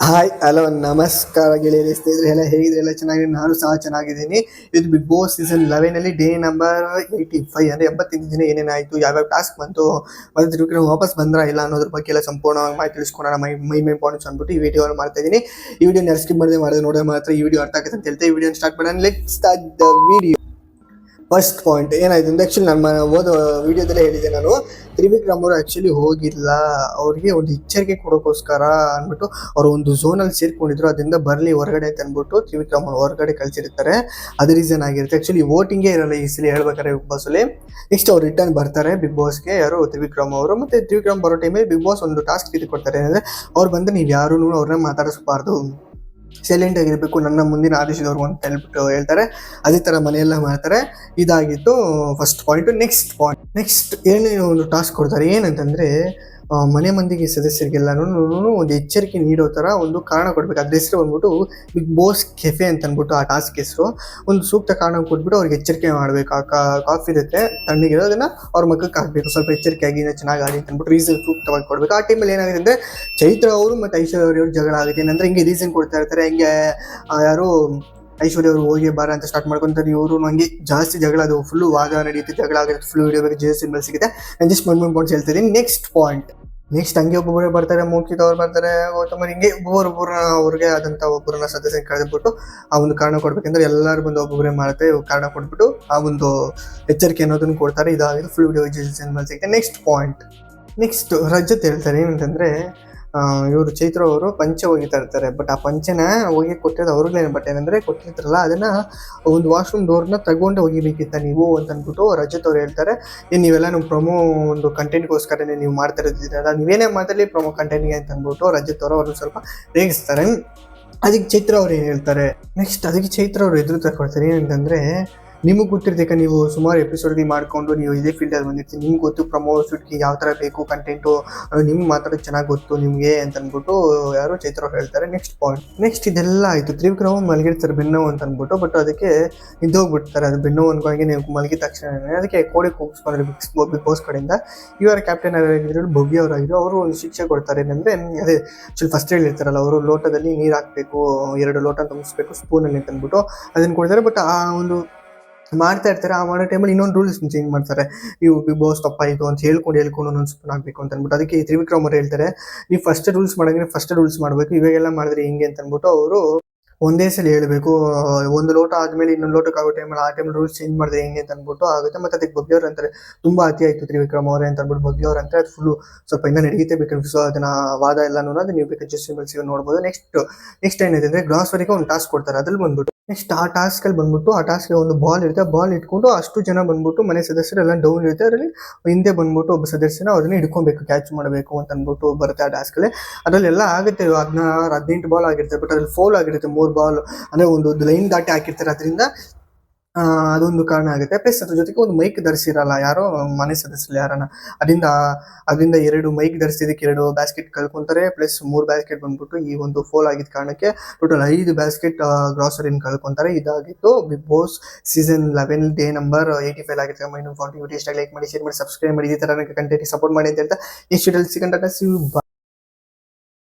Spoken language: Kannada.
ಹಾಯ್ ಹಲೋ ನಮಸ್ಕಾರ ಗೆಳೆಯರಿ ಸ್ನೇಹಿತರೆ ಎಲ್ಲ ಹೇಗಿದ್ರೆ ಎಲ್ಲ ಚೆನ್ನಾಗಿದೆ. ನಾನು ಸಹ ಚೆನ್ನಾಗಿದ್ದೀನಿ. ಇದು ಬಿಗ್ ಬಾಸ್ ಸೀಸನ್ 11 ಅಲ್ಲಿ ಡೇ ನಂಬರ್ 85 ಅಂದರೆ 85 ದಿನ ಏನೇನಾಯಿತು, ಯಾವ್ಯಾವ ಟಾಸ್ಕ್ ಬಂತು, ಮತ್ತೆ ತಿರುಗಿ ವಾಪಸ್ ಬಂದ್ರ ಇಲ್ಲ ಅನ್ನೋದ್ರ ಬಗ್ಗೆ ಎಲ್ಲ ಸಂಪೂರ್ಣವಾಗಿ ಮಾಹಿತಿ ತಿಳಿಸ್ಕೊಳೋಣ. ಮೈ ಪಾಯಿಂಟ್ಸ್ ಅಂದ್ಬಿಟ್ಟು ಈ ವಿಡಿಯೋನ ಮಾಡ್ತಾ ಇದ್ದೀನಿ. ಈ ವಿಡಿಯೋ ಸ್ಕಿಪ್ ಮಾಡಿದ್ರೆ ನೋಡೋದು ಮಾತ್ರ ಈ ವಿಡಿಯೋ ಅರ್ಥ ಆಗುತ್ತೆ ಅಂತ ಹೇಳ್ತಾ ಈ ವಿಡಿಯೋ ಸ್ಟಾರ್ಟ್ ಮಾಡೋಣ. Let's start the video. First point ಏನಾಯ್ತು ಅಂದ್ರೆ ಆ್ಯಕ್ಚುಲಿ ನನ್ನ ಓದೋ ವಿಡಿಯೋದಲ್ಲೇ ಹೇಳಿದೆ ನಾನು. ತ್ರಿವಿಕ್ರಮ್ ಅವರು ಆ್ಯಕ್ಚುಲಿ ಹೋಗಿಲ್ಲ, ಅವ್ರಿಗೆ ಒಂದು ಎಚ್ಚರಿಕೆ ಕೊಡೋಕ್ಕೋಸ್ಕರ ಅಂದ್ಬಿಟ್ಟು ಅವರು ಒಂದು ಝೋನಲ್ಲಿ ಸೇರ್ಕೊಂಡಿದ್ರು, ಅದರಿಂದ ಬರಲಿ ಹೊರಗಡೆ ಅಂತ ಅಂದ್ಬಿಟ್ಟು ತ್ರಿವಿಕ್ರಮ್ ಅವರು ಹೊರಗಡೆ ಕಳಿಸಿರ್ತಾರೆ. ಅದು ರೀಸನ್ ಆಗಿರುತ್ತೆ. ಆ್ಯಕ್ಚುಲಿ ವೋಟಿಂಗೇ ಇರಲ್ಲ ಈ ಸಲ ಹೇಳ್ಬೇಕಾದ್ರೆ ಬಿಗ್ ಬಾಸಲ್ಲಿ. ನೆಕ್ಸ್ಟ್ ಅವ್ರು ರಿಟರ್ನ್ ಬರ್ತಾರೆ ಬಿಗ್ ಬಾಸ್ಗೆ, ಯಾರು ತ್ರಿವಿಕ್ರಮ್ ಅವರು. ಮತ್ತು ತ್ರಿವಿಕ್ರಮ್ ಬರೋ ಟೈಮಲ್ಲಿ ಬಿಗ್ ಬಾಸ್ ಒಂದು ಟಾಸ್ಕ್ ಇದು ಕೊಡ್ತಾರೆ, ಏನಂದರೆ ಅವ್ರು ಬಂದು ನೀವು ಯಾರೂ ಅವ್ರನ್ನ ಮಾತಾಡಿಸ್ಬಾರ್ದು, ಸೈಲೆಂಟ್ ಆಗಿರಬೇಕು, ನನ್ನ ಮುಂದಿನ ಆದೇಶದವ್ರು ಅಂತ ಹೇಳ್ತಾರೆ. ಅದೇ ಥರ ಮನೆಯೆಲ್ಲ ಮಾಡ್ತಾರೆ. ಇದಾಗಿತ್ತು ಫಸ್ಟ್ ಪಾಯಿಂಟು. ನೆಕ್ಸ್ಟ್ ಏನೇನು ಒಂದು ಟಾಸ್ಕ್ ಕೊಡ್ತಾರೆ ಏನಂತಂದರೆ, ಮನೆ ಮಂದಿಗೆ ಸದಸ್ಯರಿಗೆಲ್ಲನೂ ಒಂದು ಎಚ್ಚರಿಕೆ ನೀಡೋ ಥರ ಒಂದು ಕಾರಣ ಕೊಡಬೇಕು. ಅದ್ರ ಹೆಸರು ಬಂದ್ಬಿಟ್ಟು ಬಿಗ್ ಬಾಸ್ ಕೆಫೆ ಅಂತ ಅಂದ್ಬಿಟ್ಟು ಆ ಟಾಸ್ಕ್ ಹೆಸರು. ಒಂದು ಸೂಕ್ತ ಕಾರಣ ಕೊಟ್ಬಿಟ್ಟು ಅವ್ರಿಗೆ ಎಚ್ಚರಿಕೆ ಮಾಡಬೇಕು. ಕಾಫಿ ಇರುತ್ತೆ ತಣ್ಣಗಿರೋ, ಅದನ್ನು ಅವ್ರ ಮಕ್ಕಕ್ಕೆ ಹಾಕಬೇಕು, ಸ್ವಲ್ಪ ಎಚ್ಚರಿಕೆ ಆಗಿ ಚೆನ್ನಾಗಿ ಆಡಿ ಅಂತ ಅಂದ್ಬಿಟ್ಟು ರೀಸನ್ ಸೂಕ್ತವಾಗಿ ಕೊಡಬೇಕು. ಆ ಟೈಮಲ್ಲಿ ಏನಾಗಿದೆ ಅಂದರೆ ಚೈತ್ರ ಅವರು ಮತ್ತು ಐಶ್ವರ್ಯ ಅವರು ಜಗಳ ಆಗುತ್ತೆ. ಏನಂದರೆ ಹಿಂಗೆ ರೀಸನ್ ಕೊಡ್ತಾ ಇರ್ತಾರೆ, ಹಿಂಗೆ ಯಾರು ಐಶ್ವರ್ಯ ಅವರು ಹೋಗಿ ಬಾರ ಅಂತ ಸ್ಟಾರ್ಟ್ ಮಾಡ್ಕೊಂತಾರೆ. ಇವರು ನಂಗೆ ಜಾಸ್ತಿ ಜಗಳ, ಅದು ಫುಲ್ಲು ವಾದ ನಡೆಯುತ್ತೆ, ಜಗಳ ಆಗುತ್ತೆ, ಫುಲ್ ವಿಡಿಯೋ ಬೇಕು ಜೆ ಸಿಂಬಲ್ ಸಿಗುತ್ತೆ. ನಾನು ಜಸ್ಟ್ ಪಾಯಿಂಟ್ಸ್ ಹೇಳ್ತೀನಿ. ನೆಕ್ಸ್ಟ್ ಹಂಗೆ ಒಬ್ಬೊಬ್ಬರೇ ಬರ್ತಾರೆ, ಮೋಕ್ಷಿತ್ ಅವ್ರು ಬರ್ತಾರೆ, ಗೌತಮ್ ಹಿಂಗೆ ಒಬ್ಬೊಬ್ಬರ ಅವ್ರಿಗೆ ಆದಂಥ ಒಬ್ಬರನ್ನ ಸದಸ್ಯ ಕಳೆದ್ಬಿಟ್ಟು ಆ ಒಂದು ಕಾರಣ ಕೊಡ್ಬೇಕಂದ್ರೆ ಎಲ್ಲರೂ ಬಂದು ಒಬ್ಬೊಬ್ಬರೇ ಮಾಡುತ್ತೆ ಕಾರಣ ಕೊಟ್ಬಿಟ್ಟು ಆ ಒಂದು ಎಚ್ಚರಿಕೆ ಅನ್ನೋದನ್ನು ಕೊಡ್ತಾರೆ. ಇದಾಗಿದೆ ಫುಲ್ ವಿಡಿಯೋ ಸಿಗುತ್ತೆ. ನೆಕ್ಸ್ಟ್ ರಜತ್ ಹೇಳ್ತಾರೆ ಏನಂತಂದರೆ, ಇವರು ಚೈತ್ರ ಅವರು ಪಂಚೆ ಒಗಿತಾ ಇರ್ತಾರೆ. ಬಟ್ ಆ ಪಂಚೆನ ಹೋಗಿ ಕೊಟ್ಟಿರೋದು ಅವ್ರಿಗೇನು, ಬಟ್ ಏನಂದರೆ ಕೊಟ್ಟಿರ್ತಾರಲ್ಲ ಅದನ್ನು ಒಂದು ವಾಶ್ರೂಮ್ ಡೋರ್ನ ತಗೊಂಡು ಒಗಿಬೇಕಿತ್ತ ನೀವು ಅಂತ ಅಂದ್ಬಿಟ್ಟು ರಜತ್ ಅವ್ರು ಹೇಳ್ತಾರೆ. ನೀವೆಲ್ಲ ನಮ್ಮ ಪ್ರೊಮೋ ಒಂದು ಕಂಟೆಂಟ್ಗೋಸ್ಕರನೇ ನೀವು ಮಾಡ್ತಾ ಇರ್ತೀರಲ್ಲ, ನೀವೇನೇ ಮಾತಾಡಲಿ ಪ್ರೊಮೋ ಕಂಟೆಂಟ್ಗೆ ಅಂತ ಅಂದ್ಬಿಟ್ಟು ರಜತ್ ಅವರು ಸ್ವಲ್ಪ ರೇಗಿಸ್ತಾರೆ. ಅದಕ್ಕೆ ಚೈತ್ರ ಅವ್ರು ಏನು ಹೇಳ್ತಾರೆ, ಅದಕ್ಕೆ ಚೈತ್ರ ಅವರು ಎದುರು ತಗೊಳ್ತಾರೆ ಏನಂತಂದರೆ, ನಿಮಗೆ ಗೊತ್ತಿರ್ತಕ್ಕ, ನೀವು ಸುಮಾರು ಎಪಿಸೋಡ್ಗೆ ಮಾಡಿಕೊಂಡು ನೀವು ಇದೇ ಫೀಲ್ಡಲ್ಲಿ ಬಂದಿರ್ತೀವಿ, ನಿಮ್ಗೆ ಗೊತ್ತು ಪ್ರಮೋ ಶೂಟ್ಗೆ ಯಾವ ಥರ ಬೇಕು ಕಂಟೆಂಟು, ನಿಮ್ಗೆ ಮಾತಾಡೋದು ಚೆನ್ನಾಗಿ ಗೊತ್ತು ನಿಮಗೆ ಅಂತ ಅಂದ್ಬಿಟ್ಟು ಯಾರು ಚೈತ್ರ ಅವ್ರು ಹೇಳ್ತಾರೆ. ನೆಕ್ಸ್ಟ್ ಇದೆಲ್ಲ ಆಯಿತು. ತ್ರಿವಿಕ್ರಮ್ ಮಲಗಿರ್ತಾರೆ ಬೆನ್ನೋವು ಅಂತ ಅಂದ್ಬಿಟ್ಟು, ಬಟ್ ಅದಕ್ಕೆ ನಿಂತೋಗ್ಬಿಡ್ತಾರೆ. ಅದು ಬೆನ್ನೋವು ಅನ್ಕೊಂಡಾಗೆ ನೀವು ಮಲಗಿದ ತಕ್ಷಣ ಅದಕ್ಕೆ ಕೋಡಿ ಕೂಗಿಸ್ಕೊಂಡ್ರೆ ಬಿಗ್ ಬಾಸ್ ಕಡೆಯಿಂದ ಇವರ ಕ್ಯಾಪ್ಟನ್ ಆಗಿದ್ರು ಭವ್ಯ ಅವರಾಗಿದ್ರು, ಅವರು ಒಂದು ಶಿಕ್ಷೆ ಕೊಡ್ತಾರೆ. ಏನಂದರೆ ಅದೇ ಫಸ್ಟ್ ಹೇಳಿರ್ತಾರಲ್ಲ, ಅವರು ಲೋಟದಲ್ಲಿ ನೀರು ಹಾಕಬೇಕು, 2 ಲೋಟ ತುಂಬಿಸ್ಬೇಕು ಸ್ಪೂನಲ್ಲಿ ಅಂತ ಅಂದ್ಬಿಟ್ಟು ಅದನ್ನು ಕೊಡ್ತಾರೆ. ಬಟ್ ಆ ಒಂದು ಮಾಡ್ತಾ ಇರ್ತಾರೆ, ಆ ಮಾಡೋ ಟೈಮಲ್ಲಿ ಇನ್ನೊಂದು ರೂಲ್ಸ್ ಚೇಂಜ್ ಮಾಡ್ತಾರೆ. ನೀವು ಬಿಗ್ ಬಾಸ್ ತಪ್ಪಾಯಿತು ಅಂತ ಹೇಳ್ಕೊಂಡು ಒಂದೊಂದು ಸ್ಪೂನ್ ಆಗಬೇಕು ಅಂತ ಅಂದ್ಬಿಟ್ಟು ಅದಕ್ಕೆ ತ್ರಿವಿಕ್ರಮ್ ಅವರು ಹೇಳ್ತಾರೆ, ನೀವು ಫಸ್ಟ್ ರೂಲ್ಸ್ ಮಾಡಬೇಕು, ಇವಾಗೆಲ್ಲ ಮಾಡಿದ್ರೆ ಹಿಂಗೆ ಅಂತ ಅಂದ್ಬಿಟ್ಟು ಅವರು ಒಂದೇ ಸಲ ಹೇಳಬೇಕು. ಒಂದು ಲೋಟ ಆದಮೇಲೆ ಇನ್ನೊಂದು ಲೋಟಕ್ಕೆ ಆಗೋ ಟೈಮಲ್ಲಿ ಆ ಟೈಮಲ್ಲಿ ರೂಲ್ಸ್ ಚೇಂಜ್ ಮಾಡಿದ್ರೆ ಹೆಂಗೆ ಅಂತ ಅಂದ್ಬಿಟ್ಟು ಆಗುತ್ತೆ. ಮತ್ತು ಅದಕ್ಕೆ ಭವ್ಯವ್ರು ಅಂತಾರೆ, ತುಂಬ ಅತಿ ಆಯಿತು ತ್ರಿವಿಕ್ರಮ್ ಅವರೇ ಅಂತ ಅಂದ್ಬಿಟ್ಟು ಭವ್ಯವ್ರು ಅಂತಾರೆ. ಅದು ಫುಲ್ಲು ಸ್ವಲ್ಪ ಇನ್ನೂ ನಡೀತೆ ಬೇಕು, ಸೊ ಅದನ್ನು ವಾದ ಎಲ್ಲ ಅನ್ನೋದು ನೀವು ಬೇಕಾದ್ರೆ ಜಸ್ಟ್ ನೋಡ್ಬೋದು. ನೆಕ್ಸ್ಟ್ ಏನಿದೆ ಅಂದರೆ ಗ್ರಾಸರಿಗೆ ಒಂದು ಟಾಸ್ಕ್ ಕೊಡ್ತಾರೆ. ಅದ್ರಲ್ಲಿ ಬಂದ್ಬಿಟ್ಟು ಆ ಟಾಸ್ಕ್ಗೆ ಒಂದು ಬಾಲ್ ಇರುತ್ತೆ, ಬಾಲ್ ಇಟ್ಕೊಂಡು ಅಷ್ಟು ಜನ ಬಂದ್ಬಿಟ್ಟು ಮನೆ ಸದಸ್ಯರೆಲ್ಲ ಡೌನ್ ಇರುತ್ತೆ, ಅದರಲ್ಲಿ ಹಿಂದೆ ಬಂದ್ಬಿಟ್ಟು ಒಬ್ಬ ಸದಸ್ಯನ ಅದನ್ನ ಹಿಡ್ಕೊಬೇಕು, ಕ್ಯಾಚ್ ಮಾಡಬೇಕು ಅಂತ ಅಂದ್ಬಿಟ್ಟು ಬರುತ್ತೆ ಆ ಟಾಸ್ಕಲ್ಲಿ. ಅದರಲ್ಲೆಲ್ಲ ಆಗುತ್ತೆ 16-18 ಬಾಲ್ ಆಗಿರುತ್ತೆ, ಬಟ್ ಅದ್ರಲ್ಲಿ ಫೌಲ್ ಆಗಿರುತ್ತೆ 3 ಬಾಲ್, ಅಂದರೆ ಒಂದು ಲೈನ್ ದಾಟಿ ಹಾಕಿರ್ತಾರೆ. ಅದರಿಂದ ಅದೊಂದು ಕಾರಣ ಆಗುತ್ತೆ. ಪ್ಲಸ್ ಅದ್ರ ಜೊತೆಗೆ ಒಂದು ಮೈಕ್ ಧರಿಸಿರಲ್ಲ ಯಾರೋ ಮನೆ ಸದಸ್ಯರು ಯಾರನ್ನ, ಅದರಿಂದ 2 ಮೈಕ್ ಧರಿಸಿದಕ್ಕೆ 2 ಬ್ಯಾಸ್ಕೆಟ್ ಕಳ್ಕೊತಾರೆ. ಪ್ಲಸ್ 3 ಬ್ಯಾಸ್ಕೆಟ್ ಬಂದ್ಬಿಟ್ಟು ಈ ಒಂದು ಫೋಲ್ ಆಗಿದ್ದ ಕಾರಣಕ್ಕೆ ಟೋಟಲ್ 5 ಬ್ಯಾಸ್ಕೆಟ್ ಗ್ರಾಸರಿನ ಕಳ್ಕೊತಾರೆ. ಇದಾಗಿತ್ತು big boss season 11 day number 85 ಆಗಿರುತ್ತೆ. -40 ವಿಡಿಯೋ ಇಷ್ಟ ಲೈಕ್ ಮಾಡಿ, ಶೇರ್ ಮಾಡಿ, ಸಬ್ಸ್ಕ್ರೈಬ್ ಮಾಡಿ, ಈ ಥರ ಕಂಟೆಂಟ್ ಸಪೋರ್ಟ್ ಮಾಡಿ ಅಂತ ಹೇಳ್ತಾ ನೆಕ್ಸ್ಟ್ ವಿಡಿಯೋಲಿ ಸಿಗೋಣ.